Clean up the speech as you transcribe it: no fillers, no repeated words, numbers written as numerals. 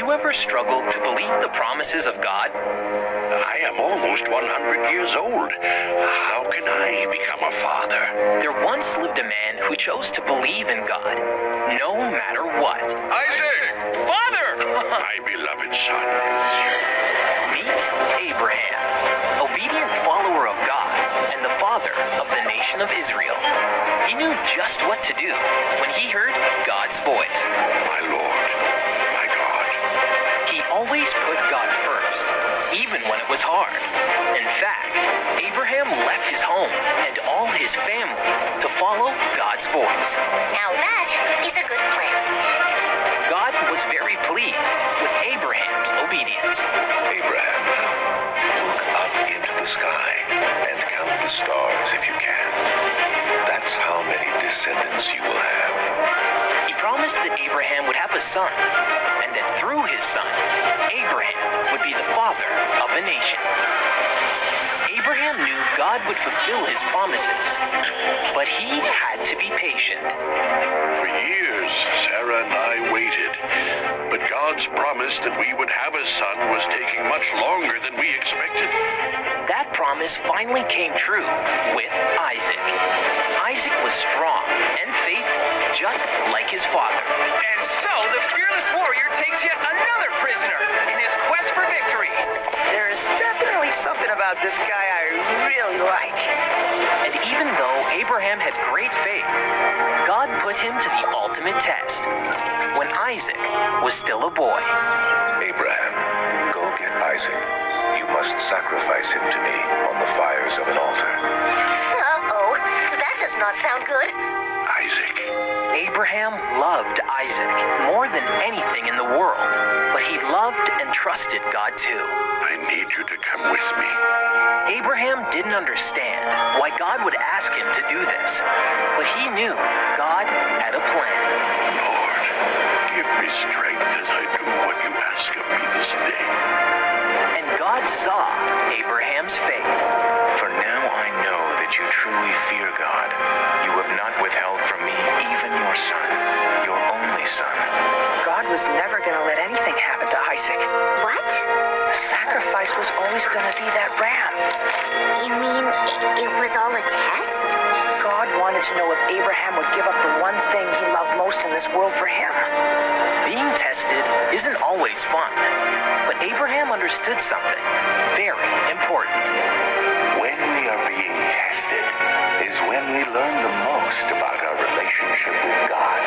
you ever struggled to believe the promises of God? I am almost 100 years old. How can I become a father? There once lived a man who chose to believe in God, no matter what. Isaac! Father! My beloved son. Meet Abraham, obedient follower of God and the father of the nation of Israel. He knew just what to do when he heard God's voice. My Lord, my God. He always put God first, even when it was hard. In fact, Abraham left his home and all his family to follow God's voice. Now that is a good plan. God was very pleased with Abraham's obedience. Abraham, look up into the sky and count the stars if you can. That's how many descendants you will have. He promised that Abraham would have a son, and that through his son, Abraham would be the father of a nation. Abraham knew God would fulfill his promises, but he had to be patient. For years, Sarah and I waited, but God's promise that we would have a son was taking much longer than we expected. That promise finally came true with Isaac. Isaac was strong and faithful, just like his father. And so the fearless warrior takes yet another prisoner in his quest for victory. There's definitely something about this guy I really like. And even though Abraham had great faith, God put him to the ultimate test when Isaac was still a boy. Abraham, go get Isaac. You must sacrifice him to me on the fires of an altar. Uh-oh, that does not sound good. Isaac. Abraham loved Isaac more than anything in the world, but he loved and trusted God too. I need you to come with me. Abraham didn't understand why God would ask him to do this, but he knew God had a plan. Lord, give me strength as I do what you ask of me this day. And God saw Abraham's faith. For now I know that you truly fear God. You have not withheld from me even your son, your only son. God was never going to let anything happen to Isaac. What? The sacrifice was always going to be that ram. You mean it was all a test? God wanted to know if Abraham would give up the one thing he loved most in this world for him. Being tested isn't always fun, but Abraham understood something very important. When we are being tested is when we learn the most about our relationship with God.